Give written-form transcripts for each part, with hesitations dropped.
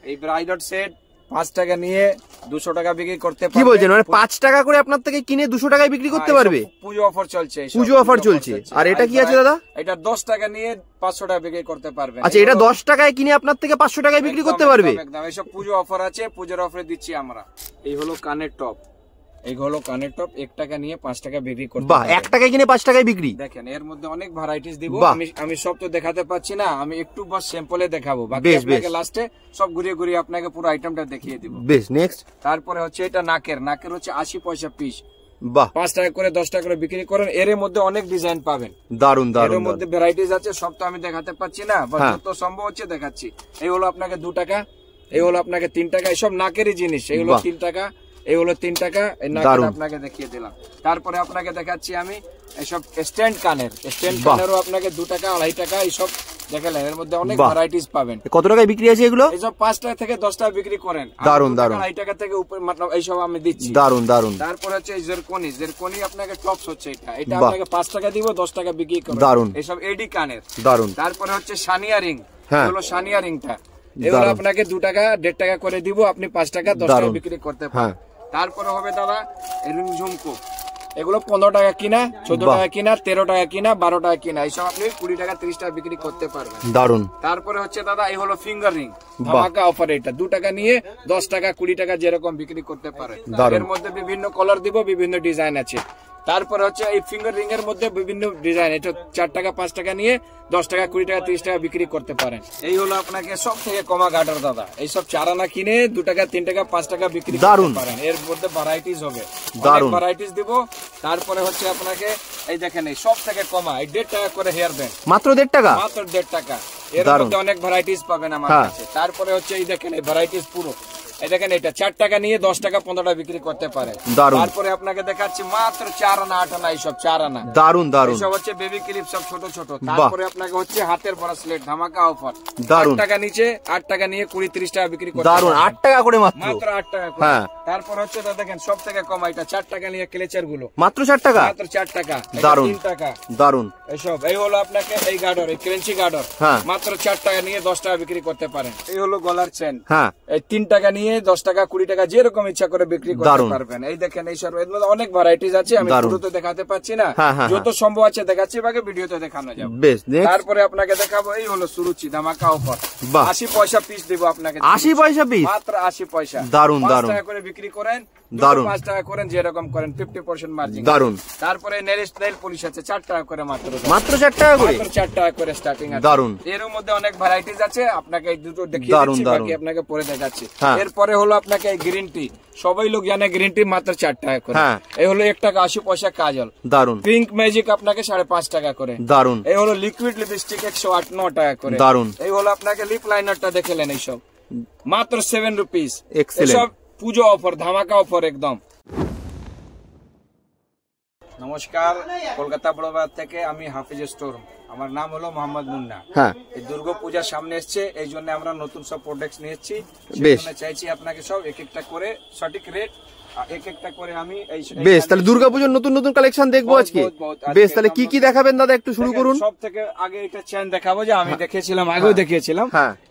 এই bridal set 5 টাকা নিয়ে 200 টাকা বিক্রি করতে পারবে। কি বলছেন, মানে 5 টাকা করে আপনার থেকে কিনে 200 টাকায় বিক্রি করতে পারবে? পুজো অফার চলছে, পুজো অফার চলছে। আর এটা কি আছে দাদা? এটা 10 টাকা নিয়ে 500 টাকা বিক্রি করতে পারবে। আচ্ছা, এটা 10 টাকায় কিনে আপনার থেকে 500 টাকায় বিক্রি করতে পারবে? একদম। এইসব পুজো অফার আছে, পুজোর অফারে দিচ্ছি আমরা। এই হলো কানের টপ, এই হলো কানের টপ 1 টাকা নিয়ে 5 টাকা বিক্রি করতে। বাহ, 1 টাকায় কিনে 5 টাকায় বিক্রি। দেখেন এর মধ্যে অনেক ভ্যারাইটিস দিব। আমি সব তো দেখাতে পাচ্ছি না, আমি একটু বাস স্যাম্পলে দেখাবো, বাকি আপনাকে লাস্টে সব ঘুরিয়ে ঘুরিয়ে আপনাকে পুরো আইটেমটা দেখিয়ে দিব। বেশ, নেক্সট। তারপরে হচ্ছে এটা নাকের হচ্ছে 80 পয়সা পিস। বাহ, 5 টাকা করে 10 টাকা করে বিক্রি করেন। এর মধ্যে অনেক ডিজাইন পাবেন। দারুন দারুন। এর মধ্যে ভ্যারাইটিস আছে, সব তো আমি দেখাতে পাচ্ছি না, যত সম্ভব হচ্ছে দেখাচ্ছি। এই হলো আপনাকে 2 টাকা, এই হলো আপনাকে 3 টাকা, এইসব নাকেরই জিনিস। এই হলো 3 টাকা, এই হলো 3 টাকা, এই নাকের আপনাকে দেখিয়ে দিলাম। তারপরে আপনাকে দেখাচ্ছি আমি এইসব স্ট্যান্ড কানেরও আপনাকে 2 টাকা 2.5 টাকা এইসব দেখালেন। এর মধ্যে অনেক ভ্যারাইটিস পাবেন। কত টাকায় বিক্রি আছে এগুলো? এইসব 5 টাকা থেকে 10 টাকা বিক্রি করেন। দারুন দারুন। 2.5 টাকা থেকে উপর মানে এইসব আমি দিচ্ছি। দারুন দারুন। তারপরে হচ্ছে জেরকনি আপনাকে টপস হচ্ছে এটা আপনাকে 5 টাকা দিব, 10 টাকা বিক্রি করবেন। দারুন। এইসব এডি কানের। দারুন। তারপরে হচ্ছে সানিয়া রিং, এগুলো সানিয়া রিংটা, এগুলো আপনাকে 2 টাকা 1.5 টাকা করে দিব, আপনি 5 টাকা 10 টাকা বিক্রি করতে পারেন। তারপরে হবে দাদা রিং ঝুমকো, এগুলো 15 টাকা কিনা, 14 টাকা কিনা, 13 টাকা কিনা, 12 টাকা কিনা, এইসব আপনি 20 টাকা 30 টাকা বিক্রি করতে পারবেন। দারুন। তারপরে হচ্ছে দাদা এই হলো ফিঙ্গার রিং, ধামাকা অফার। এটা 2 টাকা নিয়ে 10 টাকা 20 টাকা যেরকম বিক্রি করতে পারে। এর মধ্যে বিভিন্ন কালার দিব, বিভিন্ন ডিজাইন আছে। তারপরে হচ্ছে এই ফিঙ্গার রিং এর মধ্যে বিভিন্ন ডিজাইন, এটা 4 টাকা 5 টাকা নিয়ে 10 টাকা 20 টাকা 30 টাকা বিক্রি করতে পারেন। এই হলো আপনাকে সব থেকে কমা গাটার দাদা, এইসব 4 আনা কিনে 2 টাকা 3 টাকা 5 টাকা বিক্রি করতে পারেন। এর মধ্যে ভ্যারাইটিস হবে, অনেক ভ্যারাইটিস দিব। তারপরে হচ্ছে আপনাকে এই দেখেন এই সব থেকে কমা এই 1.5 টাকা করে হেয়ার ব্যান্ড, মাত্র 1.5 টাকা, মাত্র 1.5 টাকা। এর মধ্যে অনেক ভ্যারাইটিস পাবেন আমার কাছে। তারপরে হচ্ছে এই দেখেন এই ভ্যারাইটিস পুরো, এই দেখেন এটা 4 টাকা নিয়ে 10 টাকা 15 টাকা বিক্রি করতে পারে। তারপরে আপনাকে দেখাচ্ছি মাত্র 4 আনা 8 আনা এইসব 4 আনা। দারুন দারুন। এইসব হচ্ছে বেবি ক্লিপ, সব ছোট ছোট। তারপরে আপনাকে হচ্ছে হাতের ব্রেসলেট, ধামাকা অফার। 8 টাকা নিচে 8 টাকা নিয়ে 20-30 টাকা বিক্রি করতে পারে। দারুন, 8 টাকা করে মাত্র 8 টাকা করে। তারপর হচ্ছে দেখেন সব থেকে কম এটা 4 টাকা নিয়ে ক্লেচার গুলো, মাত্র 4 টাকা, মাত্র 4 টাকা। দারুন 3 টাকা। দারুন। এইসব এই হলো আপনাকে এই গার্ডার, এই ক্রেঞ্চি গার্ডার, মাত্র 4 টাকা নিয়ে 10 টাকা বিক্রি করতে পারেন। এই হলো গলার চেন, এই 3 টাকা নিয়ে 10 টাকা 20 টাকা যেরকম ইচ্ছা করে বিক্রি করতে পারবেন। এই দেখেন এই সব এর মধ্যে অনেক ভ্যারাইটিস আছে, আমি শুরুতে দেখাতে পাচ্ছি না, যত সম্ভব আছে দেখাচ্ছি, বাকি ভিডিওতে দেখানো যাবে। তারপরে আপনাকে দেখাবো এই হলো সুরুচি, ধামাকা অফার, 80 পয়সা পিস দেব আপনাকে। 80 পয়সা পিস, মাত্র 80 পয়সা। দারুন দারুন। 5 টাকা করে বিক্রি করেন, দারুন, 5 টাকা করেন যেরকম করেন, 50% মার্জিন। দারুন। তারপরে নেল পলিশ আছে 4 টাকা করে, মাত্র 4 টাকা করে, মাত্র 4 টাকা করে স্টার্টিং আছে। দারুন। এর মধ্যে অনেক ভ্যারাইটিস আছে, আপনাকে এই দুটো দেখিয়ে দিচ্ছি, বাকি আপনাকে পরে দেখাচ্ছি। এরপরে হলো আপনাকে এই গ্রিন টি, সবাই লোক জানে গ্রিন টি মাত্র 4 টাকা করে। এই হলো 1 টাকা 80 পয়সা কাজল। দারুন। পিঙ্ক ম্যাজিক আপনাকে 5.5 টাকা করে। দারুন। এই হলো লিকুইড লিপস্টিক 108-9 টাকা করে। দারুন। এই হলো আপনাকে লিপ লাইনারটা দেখলেন, এইসব মাত্র 7 রুপিস। এসব পুজো অফার, ধামাকা অফার একদম। নমস্কার, কলকাতা বড়বাজার থেকে আমি হাফিজ স্টোর, আমার নাম হলো মোহাম্মদ মুন্না। এই দুর্গা পূজার সামনে এসছে, এই জন্য আমরা নতুন সব প্রোডাক্ট নিয়েছি। চাইছি আপনাকে সব এক একটা করে সঠিক রেট, এক একটা করে আমি বেশ। তাহলে দুর্গাপূজার নতুন নতুন কালেকশন দেখবো আজকে। বেশ, তাহলে কি কি দেখাবেন দাদা, একটু শুরু করুন। সব থেকে আগে এটা চেন দেখাবো, যে আমি দেখেছিলাম, আগেও দেখিয়েছিলাম।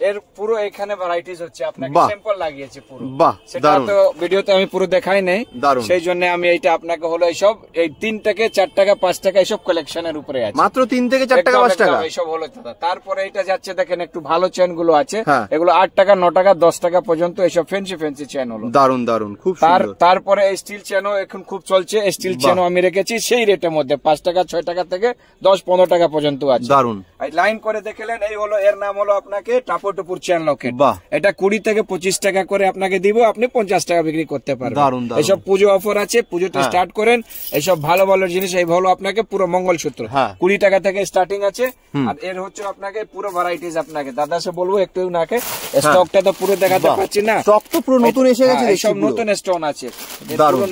এর পুরো এখানে ভ্যারাইটিস হচ্ছে, আপনাকে স্যাম্পল লাগিয়েছে পুরো। সেটা তো ভিডিওতে আমি পুরো দেখাই নাই, সেই জন্য আমি এইটা আপনাকে হলো এইসব এই 3 টাকা 4 টাকা 5 টাকা এইসব কালেকশনের উপরে আছে, মাত্র 3 থেকে 4 টাকা 5 টাকা এইসব হলো দাদা। তারপরে এটা যাচ্ছে দেখেন একটু ভালো চেন গুলো আছে, এগুলো 8 টাকা 9 টাকা 10 টাকা পর্যন্ত, এইসব ফ্যান্সি চেন হলো। দারুন দারুন, খুব সুন্দর। তারপরে স্টিল চেনও এখন খুব চলছে, স্টিল চেনও আমি রেখেছি সেই রেটের মধ্যে, 5 টাকা 6 টাকা থেকে 10-15 টাকা পর্যন্ত আছে। দারুন। লাইন করে দেখলেন, এই হলো এর নাম হলো আপনাকে টাপোটুপুর চেন লকেট। এটা 20 থেকে 25 টাকা করে আপনাকে দিব, আপনি 50 টাকা বিক্রি করতে পারবেন। এইসব পুজো অফার আছে, পুজোটা স্টার্ট করেন। এইসব ভালো ভালো জিনিস, এই হলো আপনাকে পুরো মঙ্গলসূত্র 20 টাকা থেকে স্টার্টিং আছে। আর এর হচ্ছে আপনাকে পুরো ভ্যারাইটিস, আপনাকে দাদা সে বলবো একটু নাকে স্টকটা তো পুরো দেখাতে পাচ্ছি না, স্টক তো পুরো নতুন এসে গেছে, সব নতুন স্টক আছে,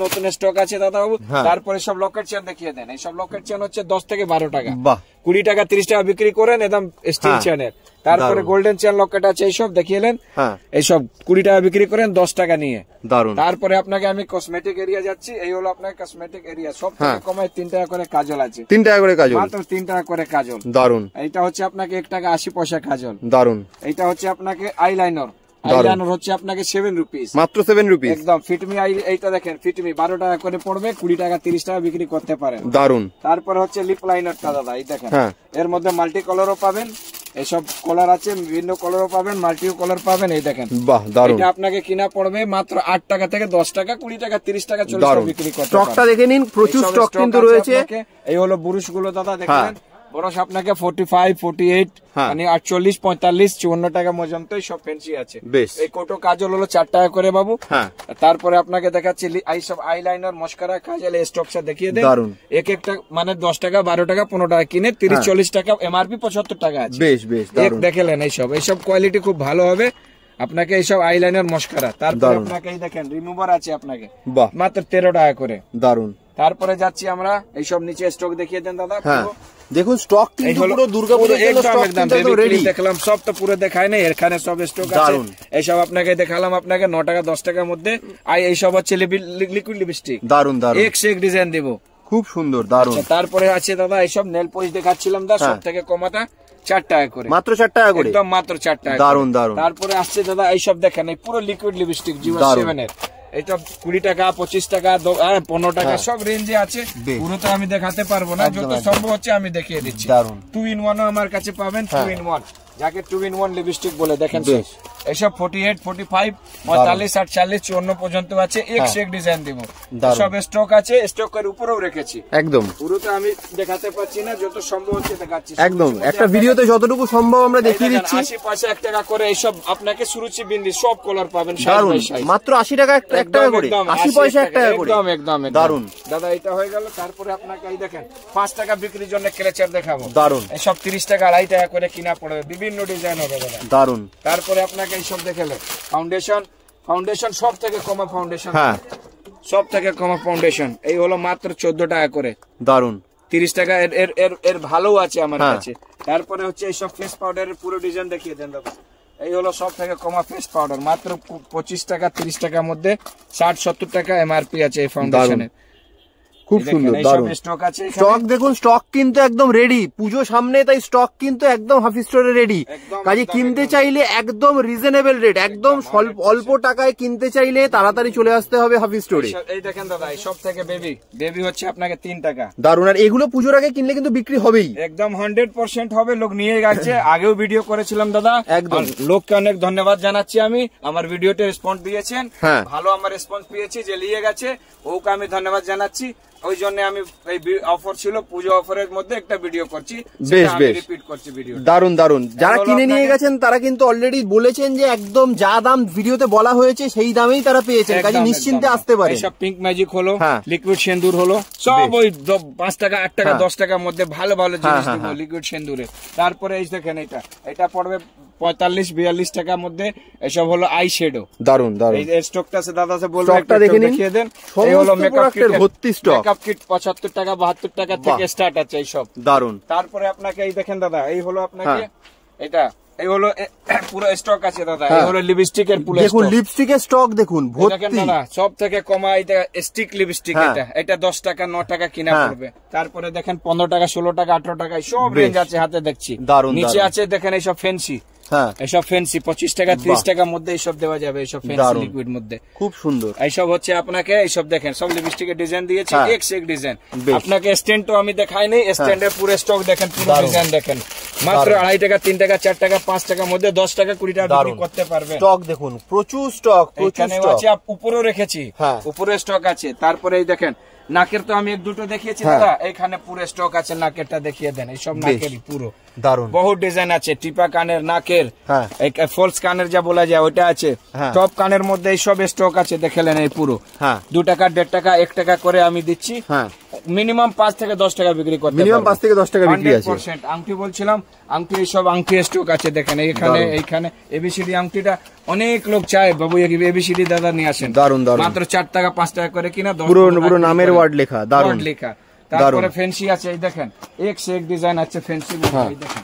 নতুন স্টক আছে দাদা বাবু। তারপরে সব লকেট চেন দেখিয়ে দেন, এইসব লকেট চেন হচ্ছে 10 থেকে 12 টাকা, 20 টাকা 30 টাকা বিক্রি করেন, একদম স্টিল চেনের। তারপরে গোল্ডেন চেন লকেট আছে, এইসব দেখিয়েলেন, এইসব 20 টাকা বিক্রি করেন 10 টাকা নিয়ে। দারুন। তারপরে আপনাকে আমি কসমেটিক এরিয়া যাচ্ছি, এই হলো আপনার কসমেটিক এরিয়া, সব থেকে কমায় 3 টাকা করে কাজল আছে, 3 টাকা করে কাজল, মাত্র 3 টাকা করে কাজল। দারুন। এইটা হচ্ছে আপনাকে 1 টাকা 80 পয়সা কাজল। দারুন। এইটা হচ্ছে আপনাকে আইলাইনার, আইলাইনার হচ্ছে আপনাকে 7 রুপিস, মাত্র 7 রুপিস একদম। ফিটমি এইটা দেখেন, ফিটমি 12 টাকা করে পড়বে, 20 টাকা 30 টাকা বিক্রি করতে পারেন। দারুন। তারপরে হচ্ছে লিপ লাইনারটা দাদা, এই দেখেন, এর মধ্যে মাল্টি কালারও পাবেন, এইসব কালার আছে, বিভিন্ন কালারও পাবেন, মাল্টি কালার পাবেন। এই দেখেন, বাহ দারুন। এটা আপনাকে কিনা পড়বে মাত্র 8 টাকা থেকে 10 টাকা, 20 টাকা, 30 টাকা, 40 টাকা বিক্রি করতে পারেন। স্টকটা দেখে নিন, প্রচুর স্টক কিন্তু রয়েছে। এই হলো বুরুশ গুলো দাদা, দেখেন বরস আপনাকে 45, 48, মানে 48, 45, 54 টাকা পর্যন্ত সব ফ্যান্সি আছে। এই কোটো কাজল হলো 4 টাকা করে বাবু। তারপরে আপনাকে দেখাচ্ছি এইসব আইলাইনার, মস্কারা, কাজল, স্টকটা দেখিয়ে দেন। এক একটা মানে 10 টাকা, 12 টাকা, 15 টাকা কিনে 30, 40 টাকা, এমআরপি 75 টাকা আছে। এক দেখেন, এইসব কোয়ালিটি খুব ভালো হবে আপনাকে, এইসব আইলাইনার, মস্কারা। তারপরে আপনাকে এই দেখেন রিমুভার আছে আপনাকে মাত্র 13 টাকা করে। দারুন। তারপরে যাচ্ছি আমরা, এইসব নিচে স্টক দেখিয়ে দেন দাদা। দেখুন স্টক কিন্তু পুরো দুর্গাপুরের জন্য স্টক কিন্তু রেডি। দেখলাম সব তো পুরো দেখায় না, এখানে সব স্টক আছে। এইসব আপনাকে দেখালাম আপনাকে 9 টাকা, 10 টাকার মধ্যে। এইসব হচ্ছে লিকুইড লিপস্টিক, দারুন দারুন, এক সে এক ডিজাইন দেব, খুব সুন্দর, দারুন। তারপরে আছে দাদা এইসব নেল পলিশ দেখাচ্ছিলাম দাদা, সব থেকে কমাটা 4 টাকা করে, মাত্র 4 টাকা করে, একদম মাত্র 4 টাকা, দারুন দারুন। তারপরে আসছে দাদা এইসব দেখেন, এই পুরো লিকুইড লিপস্টিক জিও 7 এর, এটা 20 টাকা, 25 টাকা, 15 টাকা, সব রেঞ্জে আছে। পুরো তো আমি দেখাতে পারবো না, যত সম্ভব হচ্ছে আমি দেখিয়ে দিচ্ছি। 2 in 1 আমার কাছে পাবেন, 2 in 1, যাকে 2 in 1 লিপস্টিক বলে। দেখেন এইসব 48, 45, 45, 48, 54 পর্যন্ত আছে, এক সে এক ডিজাইন দিব। সব স্টক আছে, স্টকের উপরেও রেখেছি, একদম পুরো তো আমি দেখাতে পাচ্ছি না, যত সম্ভব হচ্ছে দেখাচ্ছি, একদম একটা ভিডিওতে যতটুকু সম্ভব আমরা দেখিয়ে দিচ্ছি। 80 পয়সা 1 টাকা করে এইসব আপনাকে সুরুচি বিন্দি সব কালার পাবেন, মাত্র 80 টাকা 1 টাকা করে, 80 পয়সা 1 টাকা করে, একদম একদম দারুন দাদা। এটা হয়ে গেল। তারপরে আপনাকে এই দেখেন 5 টাকা বিক্রির জন্য ক্লেচার দেখাবো, দারুন। এইসব 30 টাকা, 2.5 টাকা করে কিনা পড়বে, বিভিন্ন ডিজাইন হবে দাদা, দারুন। তারপরে আপনাকে এইসব দেখালে ফাউন্ডেশন সব থেকে কমা ফাউন্ডেশন, সব থেকে কমা ফাউন্ডেশন, এই হলো মাত্র 14 টাকা করে, দারুন। 30 টাকা এর ভালো আছে আমার কাছে। তারপরে হচ্ছে এইসব ফেস পাউডারের পুরো ডিজাইন দেখিয়ে দেন দাদা। এই হলো সব থেকে কমা ফেস পাউডার, মাত্র 25 টাকা, 30 টাকার মধ্যে, 60-70 টাকা এমআরপি আছে এই ফাউন্ডেশনের, খুব সুন্দর, দারুন। স্টক দেখুন, স্টক কিন্তু একদম রেডি, পুজো সামনে, তাই স্টক কিন্তু একদম হাফিজ স্টোরে রেডি। কাজে কিনতে চাইলে একদম রিজনেবল রেট, একদম অল্প টাকায় কিনতে চাইলে তাড়াতাড়ি চলে আসতে হবে হাফিজ স্টোরে। এই দেখেন দাদা, এই সব থেকে বেবি হচ্ছে আপনাকে 3 টাকা, দারুন। আর এগুলো পুজোর আগে কিনলে কিন্তু বিক্রি হবেই, একদম 100% হবে, লোক নিয়ে গেছে। আগেও ভিডিও করেছিলাম দাদা, একদম লোককে অনেক ধন্যবাদ জানাচ্ছি আমি, আমার ভিডিওতে রেসপন্স দিয়েছেন, ভালো আমার রেসপন্স পেয়েছি, যে নিয়ে গেছে ওকে আমি ধন্যবাদ জানাচ্ছি। ওই জন্য আমি এই অফার ছিল, পুজো অফারের মধ্যে একটা ভিডিও করছি, রিপিট করছি ভিডিও, দারুন দারুন। যারা কিনে নিয়ে গেছেন তারা কিন্তু অলরেডি বলেছেন যে একদম যা দাম ভিডিওতে বলা হয়েছে সেই দামেই তারা পেয়েছেন, কাজে নিশ্চিন্তে আসতে পারে। সব পিঙ্ক ম্যাজিক হলো, লিকুইড সিঁদুর হলো, সব ওই 5 টাকা, 8 টাকা, 10 টাকার মধ্যে ভালো ভালো জিনিস দিব লিকুইড সিঁদুরে। তারপরে এই দেখেন, এটা পড়বে 45-42 টাকার মধ্যে। এসব হলো আই শ্যাডো, দারুন দারুন। এই স্টকটা আছে দাদা, সে বলবো একটা দেখিয়ে দেন। এই হলো মেকআপ কিট, ভর্তি স্টক, মেকআপ কিট 75 টাকা, 72 টাকা থেকে স্টার্ট আছে এইসব, দারুন। তারপরে আপনাকে এই দেখেন দাদা, এই হলো আপনাকে এটা, এই হলো পুরো স্টক আছে দাদা। এই হলো লিপস্টিকের পুরো স্টক, দেখুন লিপস্টিকের স্টক দেখুন ভর্তি দাদা, সব থেকে কমা এটা স্টিক লিপস্টিক, এটা 10 টাকা, 9 টাকা কিনা পড়বে। তারপরে দেখেন 15 টাকা, 16 টাকা, 18 টাকা, সব রেঞ্জ আছে হাতে দেখছি, দারুন। নিচে আছে দেখেন এইসব ফ্যান্সি, এইসব ফ্যান্সি 25 টাকা, 30 টাকার মধ্যে এইসব দেওয়া যাবে, এইসব ফ্যান্সি লিকুইড মধ্যে, খুব সুন্দর। এইসব হচ্ছে আপনাকে, এইসব দেখেন সব লিপস্টিকের ডিজাইন দিয়েছে, এক সে এক ডিজাইন। আপনাকে স্ট্যান্ড তো আমি দেখাই নাই, স্ট্যান্ডের পুরো স্টক দেখেন, পুরো ডিজাইন দেখেন, মাত্র 2.5 টাকা, 3 টাকা, 4 টাকা, 5 টাকার মধ্যে 10 টাকা, 20 টাকা বিক্রি করতে পারবেন। স্টক দেখুন, প্রচুর স্টক, এখানে আছে, উপরেও রেখেছি, উপরে স্টক আছে। তারপরে এই দেখেন নাকের তো আমি 1-2টো দেখিয়েছি দাদা, এখানে পুরো স্টক আছে, নাকেরটা দেখিয়ে দেন। এইসব নাকেরই পুরো দারুন, বহুত ডিজাইন আছে, টিপা কানের, নাকের, ফলস কানের যা বলা যায় ওটা আছে, টপ কানের মধ্যে এইসব স্টক আছে, দেখলেন এই পুরো 2 টাকা, 1.5 টাকা, 1 টাকা করে আমি দিচ্ছি। মিনিমাম 5 থেকে 10 টাকা বিক্রি করতে, মিনিমাম 5 থেকে 10 টাকা বিক্রি আছে। 100% আংটি বলছিলাম, আংটি এইসব আংটি স্টক আছে দেখেন, এইখানে এবিসিডি আংটিটা অনেক লোক চায়, বাবু এবিসিডি দাদা নিয়ে আসেন, দারুন দারুন, মাত্র 4 টাকা, 5 টাকা করে কিনা, পুরো নামের ওয়ার্ড লেখা, দারুন লেখা। তারপরে ফ্যান্সি আছে, এই দেখেন এক সে এক ডিজাইন আছে ফ্যান্সি, এই দেখেন,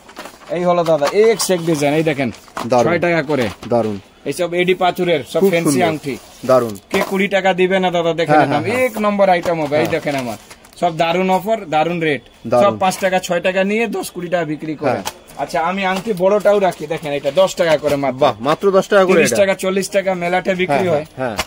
এই হলো দাদা এক সে এক ডিজাইন, এই দেখেন 6 টাকা করে, দারুন। এইসব এডি পাথরের সব ফ্যান্সি আংটি, দারুন। কে 20 টাকা দিবে না দাদা, দেখেন এক নম্বর আইটেম হবে। এই দেখেন আমার সব দারুন অফার, দারুন রেট, সব 5 টাকা, 6 টাকা নিয়ে 10-20 টাকা বিক্রি করে। আচ্ছা আমি আংটি বড়টাও রাখি, দেখেন এটা 10 টাকা করে মাত্র। বাহ, মাত্র 10 টাকা করে, 30 টাকা 40 টাকা মেলাতে বিক্রি হয়। হ্যাঁ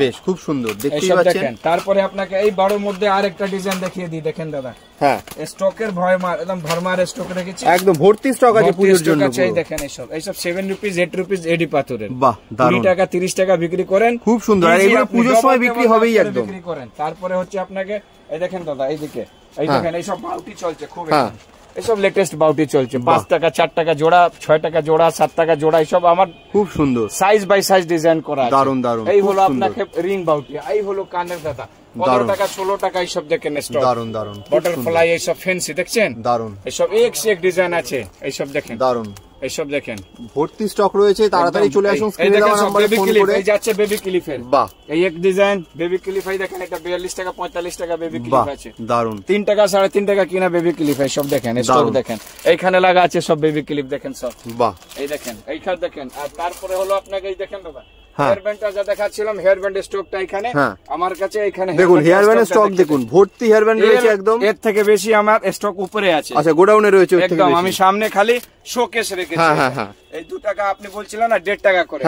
বেশ, খুব সুন্দর দেখতেই এইসব পাচ্ছেন। দেখেন। তারপরে আপনাকে এই বড়র মধ্যে আরেকটা ডিজাইন দেখিয়ে দিই, দেখেন দাদা। হ্যাঁ, স্টকের ভরমার, একদম ভরমার স্টক রেখেছি, একদম ভর্তি স্টক আছে পুজোর জন্য। এই দেখেন এইসব 7 রুপিস 8 রুপিস এডি পাথরের। বাহ, 20 টাকা 30 টাকা বিক্রি করেন, খুব সুন্দর। আর এগুলো পুজোর সময় বিক্রি হবেই একদম। বিক্রি করেন। তারপরে হচ্ছে আপনাকে এই দেখেন দাদা, এইদিকে এই দেখেন এইসব বাউটি চলছে খুব, এইসব লেটেস্ট বাউটি চলছে। 5 টাকা 4 টাকা জোড়া, 6 টাকা জোড়া, 7 টাকা জোড়া, এইসব আমার খুব সুন্দর সাইজ বাই সাইজ ডিজাইন করা আছে। দারুন দারুন। এই হলো আপনাকে রিং বাউটি, এই হলো কানের দাদা 15 টাকা 16 টাকা, এইসব দেখেন স্টক। দারুন দারুন। বাটারফ্লাই এইসব ফ্যান্সি দেখছেন, দারুন। এইসব এক সে এক ডিজাইন আছে, এইসব দেখেন দারুন। এইসব দেখেন ভর্তি স্টক রয়েছে, তাড়াতাড়ি চলে আসুন স্ক্রিনে দেওয়া নম্বরে ফোন করে। এই যাচ্ছে বেবি ক্লিপের। বাহ, এই এক ডিজাইন বেবি ক্লিপ, এই দেখেন এটা 42 টাকা 45 টাকা বেবি ক্লিপ আছে। দারুন। 3 টাকা 3.5 টাকা কিনা বেবি ক্লিপ, এই সব দেখেন স্টক দেখেন। এইখানে লাগা আছে সব বেবি ক্লিপ দেখেন সব। বাহ, এই দেখেন এইখানে দেখেন। আর তারপরে হলো আপনাকে এই দেখেন দাদা হেয়ার ব্যান্ডটা যা দেখাচ্ছিলাম, হেয়ার ব্যান্ড স্টকটা এখানে আমার কাছে। এখানে দেখুন হেয়ার ব্যান্ডের স্টক দেখুন, ভর্তি হেয়ার ব্যান্ড রয়েছে একদম। এর থেকে বেশি আমার স্টক উপরে আছে। আচ্ছা, গোডাউনে রয়েছে একদম। আমি সামনে খালি শোকেস রেখেছি। এই 2 টাকা আপনি বলছিলেন না 1.5 টাকা করে,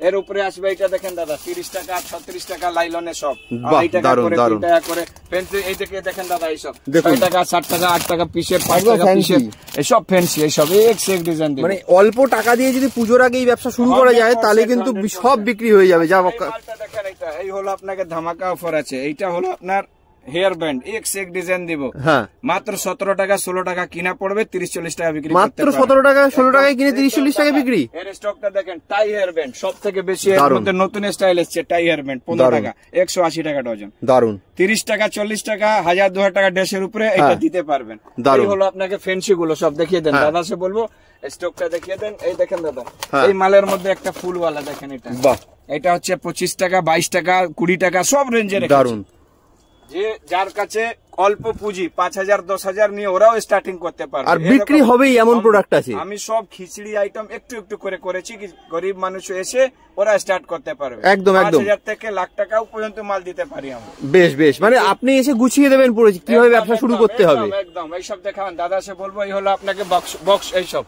এর উপরে আসবে এটা দেখেন দাদা 30 টাকা 36 টাকা লাইলনে সব। এই টাকা করে 3 টাকা করে ফ্যান্সি, এই দেখেন দাদা এইসব 6 টাকা 7 টাকা 8 টাকা পিসের, 5 টাকা পিসের, এইসব ফ্যান্সি, এইসব এক সে এক ডিজাইন। মানে অল্প টাকা দিয়ে যদি পুজোর আগেই ব্যবসা শুরু করা যায় তাহলে কিন্তু সব বিক্রি হয়ে যাবে। যা দেখেন এই হলো আপনাকে ধামাকা অফার আছে। এইটা হলো আপনার হেয়ার ব্যান্ড, এক সে এক ডিজাইন দিব। মাত্র 17 টাকা 16 টাকা কিনা পড়বে, 30-40 টাকা বিক্রি। মাত্র 17 টাকা 16 টাকায় কিনে 30-40 টাকা বিক্রি। এর স্টকটা দেখেন, টাই হেয়ার ব্যান্ড সব থেকে বেশি, এর মধ্যে নতুন স্টাইল এসেছে টাই হেয়ার ব্যান্ড 15 টাকা 180 টাকা ডজন। দারুন। 30 টাকা 40 টাকা 1000-2000 টাকা ড্রেসের উপরে এটা দিতে পারবেন। এই হলো আপনাকে ফ্যান্সি গুলো সব দেখিয়ে দেন দাদা, সে বলবো স্টকটা দেখিয়ে দেন। এই দেখেন দাদা এই মালের মধ্যে একটা ফুলওয়ালা দেখেন, এটা বাহ, এটা হচ্ছে 25 টাকা 22 টাকা 20 টাকা সব রেঞ্জের। দারুন। যে যার কাছে অল্প পুঁজি 5000 10,000 নিয়ে ওরাও স্টার্টিং করতে পারবে, আর বিক্রি হবেই এমন প্রোডাক্ট আছে। আমি সব খিচড়ি আইটেম একটু একটু করে করেছি, গরিব মানুষ এসে ওরা স্টার্ট করতে পারবে। একদম একদম 5000 থেকে লাখ টাকাও পর্যন্ত মাল দিতে পারি আমরা। বেশ বেশ, মানে আপনি এসে গুছিয়ে দেবেন পুরো কিভাবে ব্যবসা শুরু করতে হবে। একদম এইসব দেখাবেন দাদা, সে বলবো এই হলো আপনাকে বক্স এইসব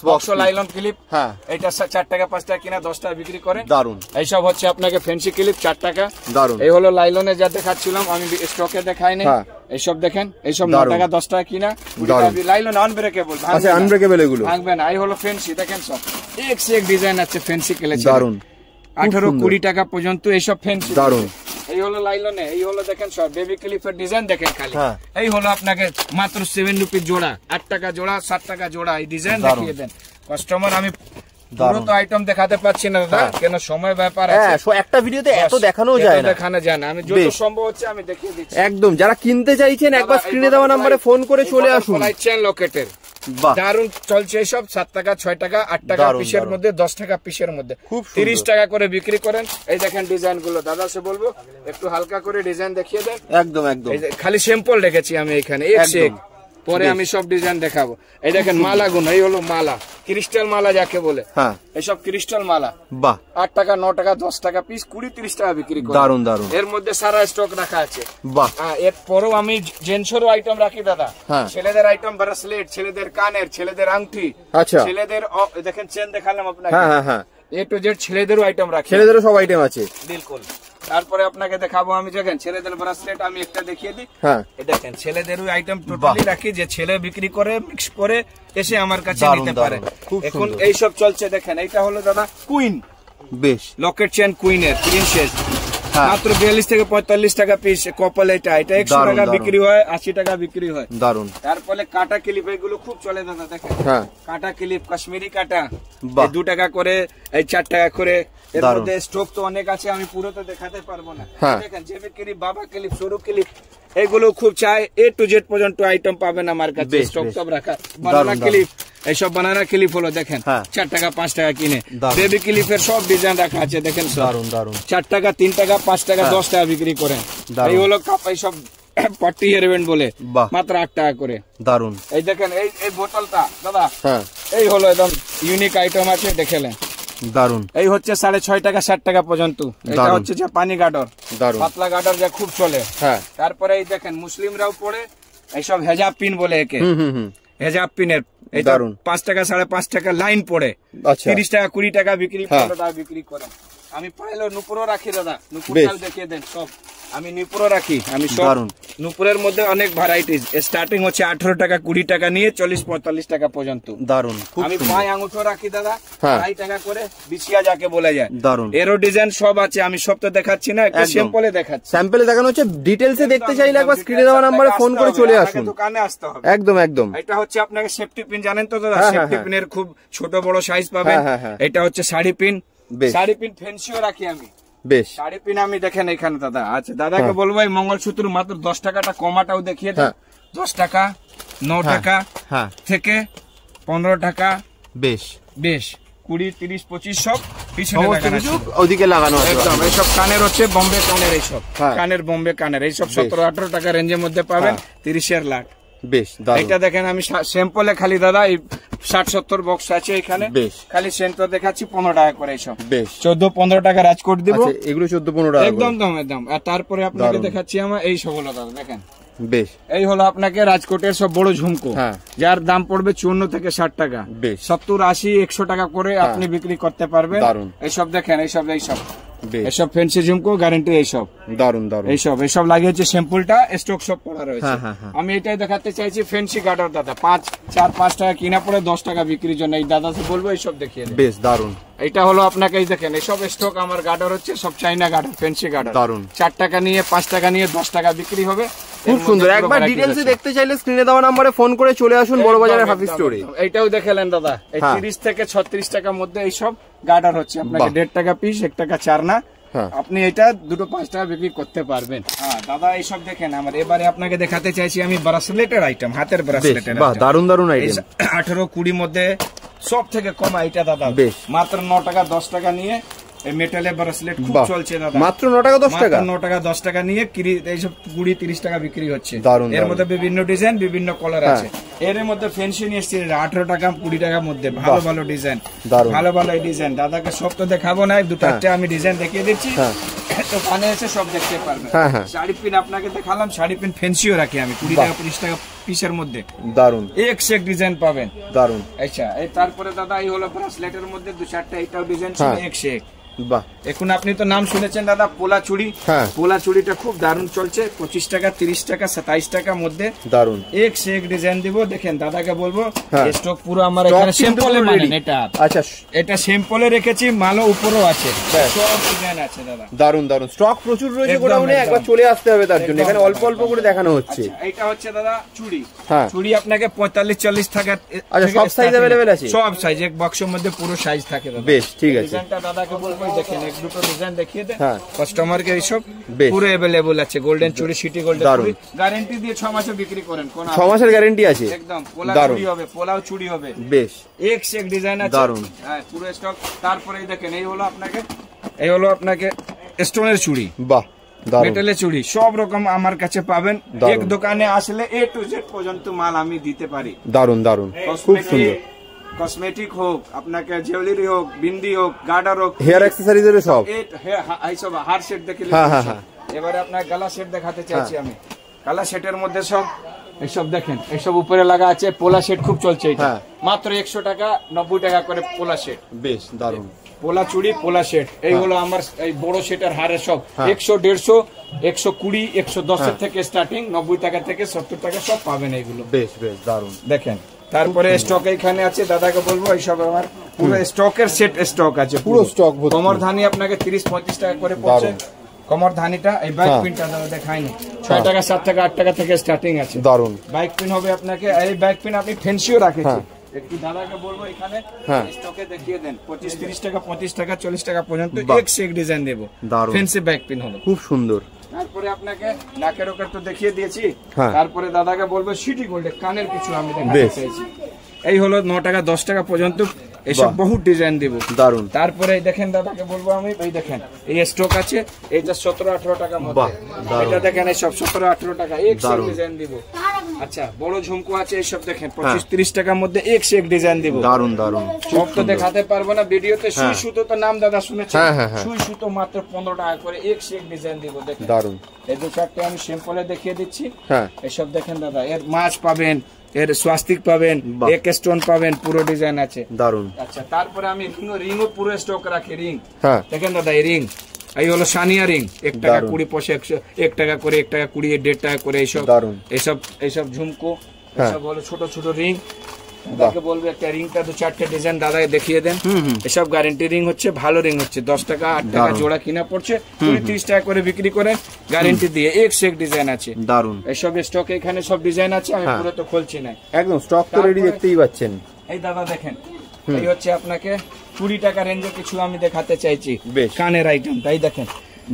বক্স লাইলন ক্লিপ। হ্যাঁ, এটা 4 টাকা 5 টাকা কিনা 10 টাকা বিক্রি করে। দারুন। এইসব হচ্ছে আপনাকে ফ্যান্সি ক্লিপ 4 টাকা। দারুন। এই হলো লাইলনে যা দেখাচ্ছিলাম আমি, স্টকে দেখাই নাই। এইসব দেখেন, এইসব 9 টাকা 10 টাকা কিনা, লাইলন আনব্রেকেবল। আচ্ছা, আনব্রেকেবল এগুলো ভাঙবে না। এই হলো ফ্যান্সি দেখেন, সব এক সে এক ডিজাইন আছে ফ্যান্সি ক্লিপ। দারুন। 18-20 টাকা পর্যন্ত এইসব ফ্যান্সি। দারুন। এই হলো লাইলনে, এই হলো দেখেন সব বেবি ক্লিপের ডিজাইন দেখেন খালি। এই হলো আপনাকে মাত্র 7 রুপি জোড়া, 8 টাকা জোড়া, 7 টাকা জোড়া। এই ডিজাইন দেখিয়ে দেন কাস্টমার। আমি পুরো তো আইটেম দেখাতে পাচ্ছি না দাদা, কেন সময় ব্যাপার আছে। একটা ভিডিওতে এত দেখানো যায় না, দেখানো যায় না। আমি যত সম্ভব হচ্ছে আমি দেখিয়ে দিচ্ছি। একদম, যারা কিনতে চাইছেন একবার স্ক্রিনে দেওয়া নম্বরে ফোন করে চলে আসুন। চেন লকেটের দারুন চলছে সব 7 টাকা 6 টাকা 8 টাকা পিসের মধ্যে, 10 টাকা পিসের মধ্যে 30 টাকা করে বিক্রি করেন। এই দেখেন ডিজাইন গুলো দাদা, সে বলবো একটু হালকা করে ডিজাইন দেখিয়ে দেন। একদম একদম, খালি স্যাম্পল রেখেছি আমি এখানে এক সে এক, পরে আমি সব ডিজাইন দেখাবো। এই দেখেন মালা গুণ, এই হলো মালা, ক্রিস্টাল মালা যাকে বলে। এইসব ক্রিস্টাল মালা 8 টাকা 9 টাকা 10 টাকা পিস, 20-30 টাকা বিক্রি করে। দারুন দারুন। এর মধ্যে সারা স্টক রাখা আছে। এর পরেও আমি জেন্টসেরও আইটেম রাখি দাদা, ছেলেদের আইটেম ব্রেসলেট, ছেলেদের কানের, ছেলেদের আংটি, ছেলেদের দেখেন চেন দেখালাম আপনাকে, এ টু জেড ছেলেদেরও আইটেম রাখি। ছেলেদেরও সব আইটেম আছে বিলকুল। তারপরে আপনাকে দেখাবো আমি, দেখেন ছেলেদের ব্রেসলেট আমি একটা দেখিয়ে দিই। দেখেন ছেলেদেরও আইটেম টোটালি রাখি, যে ছেলে বিক্রি করে মিক্স করে এসে আমার কাছে নিতে পারে। এখন এইসব চলছে দেখেন, এইটা হলো দাদা কুইন, বেশ লকেট চেন কুইনের প্রিন্সেস, মাত্র 42 থেকে 45 টাকা পিস কপাল। এটা 100 টাকা বিক্রি হয়, 80 টাকা বিক্রি হয়। দারুন। তারপরে কাটা ক্লিপ, এগুলো খুব চলে দাদা দেখেন, কাটা ক্লিপ কাশ্মীরি কাটা 2 টাকা করে, এই 4 টাকা করে। এর মধ্যে স্টক তো অনেক আছে, আমি পুরো তো দেখাতে পারবো না। দেখেন জেবি ক্লিপ, বাবা ক্লিপ, সরু ক্লিপ, এগুলো খুব চাই। এ টু জেড পর্যন্ত আইটেম পাবেন আমার কাছে, স্টক সব রাখা। বানানা ক্লিপ, এইসব বানানা ক্লিপ হলো দেখেন 4 টাকা 5 টাকা কিনে। বেবি ক্লিপের সব ডিজাইন রাখা আছে দেখেন, 4 টাকা 3 টাকা 5 টাকা 10 টাকা বিক্রি করেন। এই হলো কাপ, এইসব পার্টি হেয়ার ব্যান্ড বলে, মাত্র 8 টাকা করে। দারুন। এই দেখেন এই বোতলটা দাদা, এই হলো একদম ইউনিক আইটেম আছে, দেখেলেন। দারুন। এই হচ্ছে 6.5 টাকা 60 টাকা পর্যন্ত। এটা হচ্ছে যে পানি গাডর, পাতলা গাডর যা খুব চলে। তারপরে এই দেখেন মুসলিমরাও পড়ে, এইসব হেজাব পিন বলে একে। হেজাব পিনের, এটা 5 টাকা 5.5 টাকা লাইন পড়ে, 30 টাকা 20 টাকা বিক্রি, 15 টাকা বিক্রি করে। আমি পাইলো নুপুরও রাখি দাদা, নুপুরটাও দেখিয়ে দেন সব। আমি নুপুরও রাখি, আমি সব নুপুরের মধ্যে অনেক ভ্যারাইটিস, স্টার্টিং হচ্ছে 18 টাকা 20 টাকা নিয়ে 40-45 টাকা পর্যন্ত। দারুন। আমি পায়ে আঙুঠো রাখি দাদা 2.5 টাকা করে, বিছিয়া যাকে বলা যায়। দারুন। এরও ডিজাইন সব আছে, আমি সব তো দেখাচ্ছি না, একটু স্যাম্পলে দেখাচ্ছি। স্যাম্পলে দেখানো হচ্ছে, ডিটেইলসে দেখতে চাইলে একবার স্ক্রিনে দেওয়া নম্বরে ফোন করে চলে আসুন, দোকানে আসতে হবে। একদম একদম। এটা হচ্ছে আপনাকে সেফটি পিন, জানেন তো দাদা, সেফটি পিনের খুব ছোট বড় সাইজ পাবেন। এটা হচ্ছে শাড়ি পিন, শাড়ি পিন ফেন্সিও রাখি আমি। বেশ, শাড়ি পিন আমি দেখেন এখানে দাদা আছে। দাদাকে বলবো এই মঙ্গলসূত্র মাত্র 10 টাকাটা কমাটাও দেখিয়ে দেন। 10 টাকা, 9 টাকা থেকে 15 টাকা। বেশ বেশ, 20, 30, 25 সব পিছনে লাগানো আছে, ওদিকে লাগানো আছে একদম। এইসব কানের হচ্ছে বোম্বে কানের, এইসব কানের বোম্বে কানের, এইসব 17-18 টাকা রেঞ্জের মধ্যে পাবেন, 30-এর লাখ। বেশ, এটা দেখেন আমি স্যাম্পলে খালি দাদা এই 60-70 বক্স আছে এখানে, খালি সেন্টার দেখাচ্ছি 15 টাকা করে। এইসব 14-15 টাকা রাজকোট দিব, এগুলো 14-15 টাকা একদম একদম। আর তারপরে আপনাকে দেখাচ্ছি আমার এই সব হলো দাদা, দেখেন বেশ, এই হলো আপনাকে রাজকোটের সব বড় ঝুমকো, যার দাম পড়বে 54 থেকে 60 টাকা, 70, 80, 100 টাকা করে আপনি বিক্রি করতে পারবেন। এইসব দেখেন, এইসব এসব ফেন্সি ঝুমকো গ্যারান্টি, এইসব দারুন দারুন। এইসব লাগিয়েছে, স্যাম্পলটা স্টক সব পড়া রয়েছে। আমি এটাই দেখাতে চাইছি ফেন্সি গার্ডার দাদা, 4-5 টাকা কিনা পড়ে 10 টাকা বিক্রির জন্য। এই দাদাকে বলবো এইসব দেখিয়ে দেন। বেশ দারুন। এটা হলো আপনাকে এই দেখেন, এইসব স্টক আমার গার্ডার হচ্ছে সব চাইনা গার্ডার, ফেন্সি গার্ডার। দারুন। 4 টাকা নিয়ে 5 টাকা নিয়ে 10 টাকা বিক্রি হবে, খুব সুন্দর। একবার ডিটেইলসে দেখতে চাইলে স্ক্রিনে দেওয়া নম্বরে ফোন করে চলে আসুন বড় বাজারের হাফিজ স্টোরে। এইটাও দেখালেন দাদা, এই 30 থেকে 36 টাকার মধ্যে এইসব গার্ডার হচ্ছে আপনাকে 1.5 টাকা পিস, 1 টাকা 4 না। আপনি এটা 2-5 টাকা বিক্রি করতে পারবেন। দাদা এইসব দেখেন আমার। এবারে আপনাকে দেখাতে চাইছি আমি ব্রাসলেটের আইটেম, হাতের ব্রাসলেটের। দারুন দারুন আইটেম, 18-20 মধ্যে সব থেকে কম এটা দাদা, মাত্র 9 টাকা 10 টাকা নিয়ে মেটালের ব্রেসলেট খুব চলছে দাদা, মাত্র 9 টাকা 10 টাকা, 9 টাকা 10 টাকা নিয়ে এইসব 20-30 টাকা বিক্রি হচ্ছে। এর মধ্যে বিভিন্ন ডিজাইন, বিভিন্ন কালার আছে। এর মধ্যে ফেন্সি নিয়ে এসেছি 18 টাকা 20 টাকার মধ্যে, ভালো ভালো ডিজাইন, ভালো ভালো ডিজাইন। দাদাকে সব তো দেখাবো না, 2-4টে আমি ডিজাইন দেখিয়ে দিচ্ছি, তো কানে এসে সব দেখতে পারবেন। শাড়ি পিন আপনাকে দেখালাম, শাড়ি পিন ফেন্সিও রাখি আমি 20 টাকা 25 টাকা পিসের মধ্যে। দারুন, এক সে এক ডিজাইন পাবেন। দারুন। আচ্ছা, এই তারপরে দাদা এই হলো ব্রেসলেটের মধ্যে 2-4টে এইটাও ডিজাইন ছিল, এক সে এক। এখন আপনি তো নাম শুনেছেন দাদা, পোলা চুড়ি। পোলা চুড়িটা খুব দারুন চলছে, 25 টাকা 30 টাকা 27 টাকার মধ্যে। দারুন, এক সে এক ডিজাইন দিব। দেখেন দাদাকে বলবো স্টক পুরো আমার এখানে স্যাম্পলে মানেন এটা। আচ্ছা, এটা স্যাম্পলে রেখেছি, মালও উপরও আছে, সব ডিজাইন আছে দাদা। দারুন দারুন, স্টক প্রচুর রয়েছে গোডাউনে, একবার চলে আসতে হবে তার জন্য। এখানে অল্প অল্প করে দেখানো হচ্ছে। এটা হচ্ছে দাদা চুড়ি। চুড়ি আপনাকে 45-40 টাকা। আচ্ছা, সব সাইজ अवेलेबल আছে? সব সাইজ, এক বক্সের মধ্যে পুরো সাইজ থাকে দাদা। বেশ, ঠিক আছে। ডিজাইনটা দাদাকে বলবো দেখেন, এক দুটো ডিজাইন দেখিয়ে দেন কাস্টমার কে। এইসব পুরো अवेलेबल আছে। গোল্ডেন চুড়ি, সিটি গোল্ডেন চুড়ি, গ্যারান্টি দিয়ে 6 মাসে বিক্রি করেন। কোন 6 মাসের গ্যারান্টি আছে একদম। পোলা চুড়ি হবে, পোলাও চুড়ি হবে। বেশ, এক সে এক ডিজাইন আছে। দারুন। হ্যাঁ, পুরো স্টক। তারপরে দেখেন এই হলো আপনাকে স্টোনের চুড়ি। বাহ, মেটালের চুড়ি, সব রকম আমার কাছে পাবেন। এক দোকানে আসলে A to Z পর্যন্ত মাল আমি দিতে পারি। দারুন দারুন, খুব সুন্দর। কসমেটিক হোক, আপনাকে জুয়েলারি হোক, বিন্দি হোক, গার্ডার হোক, হেয়ার অ্যাকসেসরিজ এর সব, এই সব হার সেট দেখলে। এবারে আপনাকে গলা সেট দেখাতে চাইছি আমি। গলা সেটের মধ্যে সব এইসব দেখেন, এইসব উপরে লাগা আছে। পোলা সেট খুব চলছে, এটা মাত্র 100 টাকা 90 টাকা করে পোলা সেট। বেশ দারুন। পোলা চুড়ি, পোলা সেট, এই হলো আমার এই বড় সেটের হারের সব 100, 150, 120, 110 এর থেকে স্টার্টিং, 90 টাকা থেকে 70 টাকা সব পাবেন এইগুলো। বেশ বেশ দারুন। দেখেন তারপরে স্টক এইখানে আছে, দাদাকে বলবো এইসব আমার পুরো স্টকের সেট স্টক আছে, পুরো স্টক। কমর ধানি আপনাকে 30-35 টাকা করে পড়ছে। কমর ধানিটা এই বাইক পিনটা দাদা দেখাইনি, 6 টাকা 7 টাকা 8 টাকা থেকে স্টার্টিং আছে। দারুন। বাইক পিন হবে আপনাকে, এই বাইক পিন আপনি ফেন্সিও রাখেছি। একটু দাদাকে বলবো এখানে স্টকে দেখিয়ে দেন, 25-30 টাকা 35 টাকা 40 টাকা পর্যন্ত এক সে এক ডিজাইন দেব। ফেন্সি বাইক পিন হলো, খুব সুন্দর। তারপরে আপনাকে নাকের ওপর তো দেখিয়ে দিয়েছি। তারপরে দাদাকে বলবো সিটি গোল্ডে কানের কিছু আমি দেখাতে চাইছি। এই হলো 9 টাকা 10 টাকা পর্যন্ত এইসব বহুত ডিজাইন দিব। দারুন। তারপরে দেখেন দাদাকে বলবো আমি, এই দেখেন এই স্টক আছে, এইটা 17-18 টাকার মধ্যে। এটা দেখেন এই সব 17-18 টাকা, এক সে ডিজাইন দিব। আচ্ছা বড় ঝুমকো আছে এইসব দেখেন 25-30 টাকার মধ্যে এক সে এক ডিজাইন দিব। দারুন দারুন, সব তো দেখাতে পারবো না ভিডিওতে। সুই সুতো তো নাম দাদা শুনেছেন, সুই সুতো মাত্র 15 টাকা করে এক সে এক ডিজাইন দিব। দেখেন দারুন, এই দু চারটে আমি সিম্পলে দেখিয়ে দিচ্ছি। এসব দেখেন দাদা, এর মাছ পাবেন, এর স্বাস্তিক পাবেন, এক স্টোন পাবেন, পুরো ডিজাইন আছে দারুন। আচ্ছা তারপরে আমি রিংও পুরো স্টক রাখি। রিং দেখেন দাদা, এই রিং এই হলো সানিয়া রিং, 1 টাকা 20 পয়সা, 1 টাকা করে, 1 টাকা 20, 1.5 টাকা করে। এইসব ঝুমকো, এসব হলো ছোট ছোট রিং। দাদাকে বলবে একটা রিংটা 2-4টে ডিজাইন দাদা দেখিয়ে দেন। এসব গ্যারান্টি রিং হচ্ছে, ভালো রিং হচ্ছে, 10 টাকা 8 টাকা জোড়া কিনা পড়ছে, 20-30 টাকা করে বিক্রি করে গ্যারান্টি দিয়ে। এক সে এক ডিজাইন আছে দারুন। এসব স্টক এখানে সব ডিজাইন আছে, আমি পুরো তো খুলছি না, একদম স্টক তো রেডি দেখতেই পাচ্ছেন। এই দাদা দেখেন, এই হচ্ছে আপনাকে 20 টাকা রেঞ্জে কিছু আমি দেখাতে চাইছি কানের আইটেম। তাই দেখেন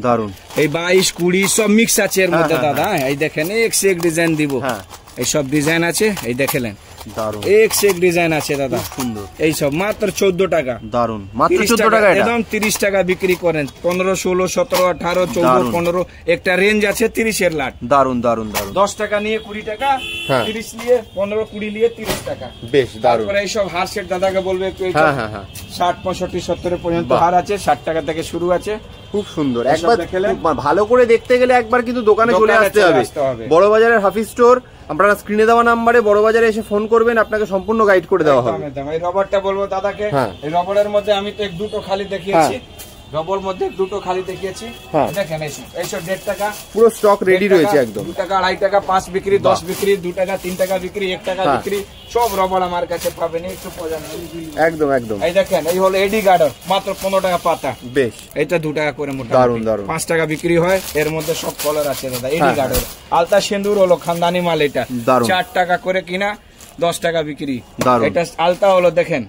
দারুন, এই 22-20 সব মিক্স আছে এর মধ্যে দাদা। এই দেখেন এক সে এক ডিজাইন দিব, এই সব ডিজাইন আছে। এই দেখলেন দারুন, এক সে এক ডিজাইন আছে দাদা, সুন্দর। এই সব মাত্র 14 টাকা দারুন, মাত্র 14 টাকা, একদম 30 টাকা বিক্রি করেন। 15, 16, 17, 18, 14, 15 একটা রেঞ্জ আছে 30 এর লাট। দারুন দারুন দারুন, 10 টাকা নিয়ে 20 টাকা, 30 নিয়ে 15, 20 নিয়ে 30 টাকা, বেশ দারুন। তারপরে এইসব হার সেট দাদাকে বলবে একটু, 60, 65, 70 পর্যন্ত হার আছে, 60 টাকা থেকে শুরু আছে, খুব সুন্দর। একবার ভালো করে দেখতে গেলে একবার কিন্তু দোকানে চলে আসতে হবে। বড় বাজারের হাফিজ স্টোর, আপনারা স্ক্রিনে দেওয়া নাম্বারে বড় বাজারে এসে ফোন করবেন, আপনাকে সম্পূর্ণ গাইড করে দেওয়া হবে। এই রবারটা বলবো দাদাকে, এই রবারের মধ্যে আমি তো 1-2টো খালি দেখিয়েছি, রবার মধ্যে 2টো খালি দেখিয়েছি। দেখেন এইসব 1.5 টাকা পুরো স্টক রেডি রয়েছে, একদম 2 টাকা 2.5 টাকা 5 বিক্রি, 10 বিক্রি, 2 টাকা 3 টাকা বিক্রি, 1 টাকা বিক্রি, সব রবার আমার কাছে পাবেন। একটু একদম একদম, এই দেখেন এই হলো এডি গার্ডার, মাত্র 15 টাকা পাতা, বেশ। এটা 2 টাকা করে মোটা, দারুন দারুন, 5 টাকা বিক্রি হয়। এর মধ্যে সব কালার আছে দাদা। এডি গার্ডার আলতা সিন্দুর হলো খানদানি মাল, এটা 4 টাকা করে কিনা, 10 টাকা বিক্রি। এটা আলতা হলো, দেখেন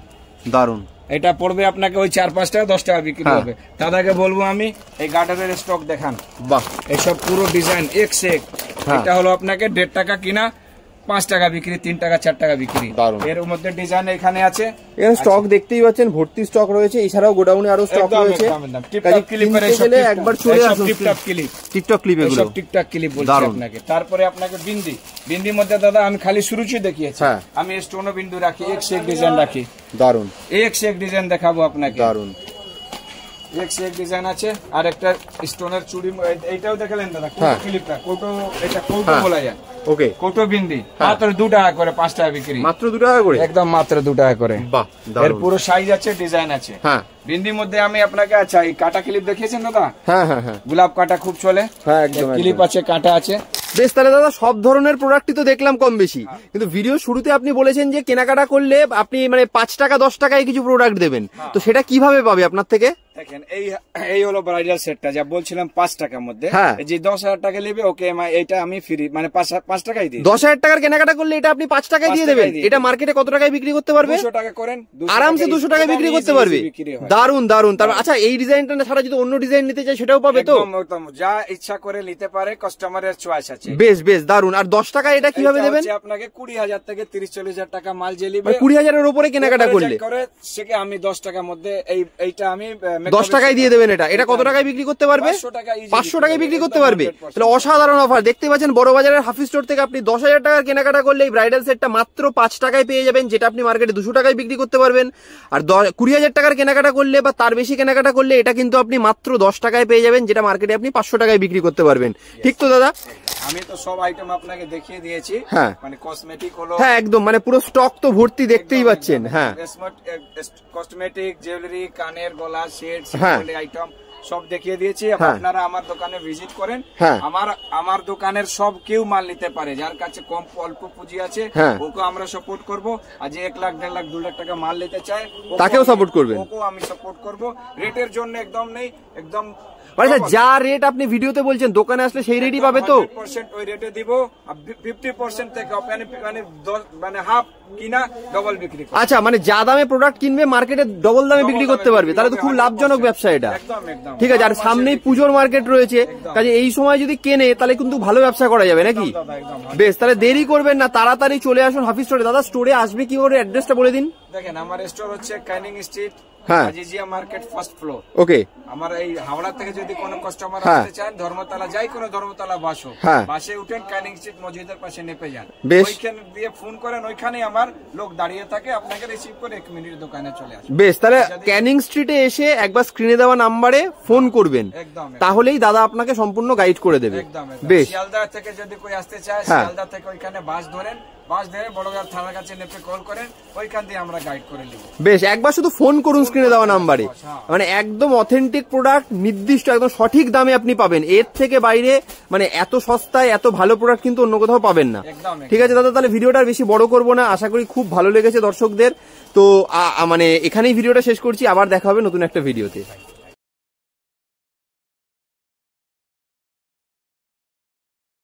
দারুন, এটা পড়বে আপনাকে ওই 4-5 টাকা, 10 টাকা বিক্রি হবে। দাদাকে বলবো আমি এই গার্ডারের স্টক দেখান। বাহ, এইসব পুরো ডিজাইন এক সে এক। এটা হলো আপনাকে 1.5 টাকা কিনা, 5 টাকা বিক্রি, 3 টাকা 4 টাকা বিক্রি। এর মধ্যে ডিজাইন এখানে আছে, এর স্টক দেখতেই পাচ্ছেন, ভর্তি স্টক রয়েছে। এছাড়াও গোডাউনে আরো স্টক রয়েছে। টিকটক ক্লিপের গেলে একবার চলে আসুন, টিকটক ক্লিপ, এগুলো টিকটক ক্লিপ বলছি আপনাকে। তারপরে আপনাকে বিন্দি, বিন্দির মধ্যে দাদা আমি খালি শুরুচি দেখিয়েছি, আমি স্টোন বিন্দু রাখি, এক সে এক ডিজাইন রাখি, দারুন। এক সে এক ডিজাইন দেখাবো আপনাকে, দারুন, এক সে এক ডিজাইন আছে। আর একটা স্টোনের চুড়ি, এইটাও দেখালেন দাদা, কোটো ক্লিপটা, কোটো, এটা কোটো বলা যায়। ওকে, কোটো বিন্দি মাত্র 2 টাকা করে, 5 টাকা বিক্রি, মাত্র 2 টাকা করে, একদম মাত্র 2 টাকা করে। বাহ, এর পুরো সাইজ আছে, ডিজাইন আছে। বিন্দির মধ্যে আমি আপনাকে, আচ্ছা এই কাটা ক্লিপ দেখিয়েছেন দাদা? গোলাপ কাটা খুব চলে, ক্লিপ আছে, কাটা আছে, বেশ। তাহলে দাদা সব ধরনের প্রোডাক্টই তো দেখলাম কম বেশি, কিন্তু ভিডিও শুরুতে আপনি বলেছেন যে কেনাকাটা করলে আপনি মানে 5 টাকা 10 টাকায় কিছু প্রোডাক্ট দেবেন, তো সেটা কিভাবে পাবে আপনার থেকে? দেখেন এই হলো ব্রাইডাল সেটটা, যা বলছিলাম 5 টাকার মধ্যে, যে 10,000 টাকা নেবে, ওকে এইটা আমি ফ্রি, মানে 5 টাকাই দিই। 10,000 টাকার কেনাকাটা করলে এটা আপনি 5 টাকায় দিয়ে দেবেন। এটা মার্কেটে কত টাকায় বিক্রি করতে পারবে? 200 টাকা করেন, আরামসে 200 টাকায় বিক্রি করতে পারবে। দারুন দারুন। তারপর আচ্ছা, এই ডিজাইনটা না ছাড়া যদি অন্য ডিজাইন নিতে চাই সেটাও পাবে তো? যা ইচ্ছা করে নিতে পারে, কাস্টমারের চয়েস আছে। বেশ বেশ, দারুন। আর 10 টাকা এটা কিভাবে দেবেন? আপনাকে 20,000 থেকে 30-40,000 টাকা মাল যে নিবে, 20,000 এর উপরে কেনাকাটা করলে সেকে আমি 10 টাকার মধ্যে এইটা আমি 10 টাকায় দিয়ে দেবেন। এটা কত টাকায় বিক্রি করতে পারবে? 500 টাকায় বিক্রি করতে পারবে। তাহলে অসাধারণ অফার। দেখতে পাচ্ছেন বড় বাজারের হাফিজ স্টোর থেকে আপনি 10,000 টাকার কেনাকাটা করলে এই ব্রাইডাল সেটটা মাত্র 5 টাকায় পেয়ে যাবেন, যেটা আপনি মার্কেটে 200 টাকায় বিক্রি করতে পারবেন। আর 20,000 টাকার কেনাকাটা করলে বা তার বেশি কেনাকাটা করলে এটা কিন্তু আপনি মাত্র 10 টাকায় পেয়ে যাবেন, যেটা মার্কেটে আপনি 500 টাকায় বিক্রি করতে পারবেন। ঠিক তো দাদা? আমি তো সব আইটেম আপনাকে দেখিয়ে দিয়েছি। মানে কসমেটিক হলো, হ্যাঁ একদম, মানে পুরো স্টক তো ভর্তি, দেখতেই পাচ্ছেন। হ্যাঁ, কসমেটিক, জুয়েলারি, কানের, গলা, সেট, আইটেম সব দেখিয়ে দিয়েছি। আপনারা আমার দোকানে ভিজিট করেন। আমার দোকানের সব কেউ মাল নিতে পারে, যার কাছে কম অল্প পুঁজি আছে ওকে আমরা সাপোর্ট করব। আর যে 1 লাখ 1.5 লাখ 2 লাখ টাকা মাল নিতে চায় তাকেও সাপোর্ট করবেন, ওকেও আমি সাপোর্ট করব। রেটের জন্য একদম নেই, একদম মানে যা রেট আপনি ভিডিওতে বলছেন দোকানে আসলে সেই রেটই পাবে তো? 100% ওই রেটে দিব। 50% থেকে মানে হাফ কিনা ডবল বিক্রি। আচ্ছা, মানে যা দামে প্রোডাক্ট কিনবে মার্কেটে ডবল দামে বিক্রি করতে পারবে, তাহলে তো খুব লাভজনক ব্যবসা এটা। ঠিক আছে। আর সামনেই পুজোর মার্কেট রয়েছে, কাজে এই সময় যদি কেনে তাহলে কিন্তু ভালো ব্যবসা করা যাবে নাকি? বেশ, তাহলে দেরি করবেন না, তাড়াতাড়ি চলে আসুন হাফিজ স্টোরে। দাদা স্টোরে আসবে কি করে, অ্যাড্রেসটা বলে দিন। দেখেন আমার স্টোর হচ্ছে ক্যানিং স্ট্রিট, হ্যাঁ, আজিজিয়া মার্কেট, ফার্স্ট ফ্লোর। ওকে। আমার এই হাওড়া থেকে যদি কোনো কাস্টমার হ্যাঁ, আসতে চান, ধর্মতলা যাই, কোনো ধর্মতলা বাসো, হ্যাঁ, বাসে উঠেন, ক্যানিং স্ট্রিট মসজিদের পাশে নেমে যান, বেশ, ওইখানে দিয়ে ফোন করেন, ওইখানে আমার লোক দাঁড়িয়ে থাকে, আপনাকে রিসিভ করে 1 মিনিট দোকানে চলে আসবে। বেশ, তাহলে ক্যানিং স্ট্রিটে এসে একবার স্ক্রিনে দেওয়া নাম্বারে ফোন করবেন, একদম, তাহলেই দাদা আপনাকে সম্পূর্ণ গাইড করে দেবে। একদম। বেশ, শিয়ালদা থেকে যদি কেউ আসতে চায়, হ্যাঁ, শিয়ালদা থেকে ওইখানে বাস ধরেন, বাস ধরে বড়গাঁও থানার কাছে নেমে কল করেন, ওইখান দিয়ে আমরা গাইড করে নিব। বেশ, একবার শুধু ফোন করুন স্ক্রিনে দেওয়া নাম্বারে, মানে একদম অথেন্টিক প্রোডাক্ট, নির্দিষ্ট একদম সঠিক দামে আপনি পাবেন। এর থেকে বাইরে মানে এত সস্তায় এত ভালো প্রোডাক্ট কিন্তু অন্য কোথাও পাবেন না। ঠিক আছে দাদা, তাহলে ভিডিওটা আর বেশি বড় করবো না, আশা করি খুব ভালো লেগেছে দর্শকদের। তো মানে এখানেই ভিডিওটা শেষ করছি, আবার দেখা হবে নতুন একটা ভিডিওতে।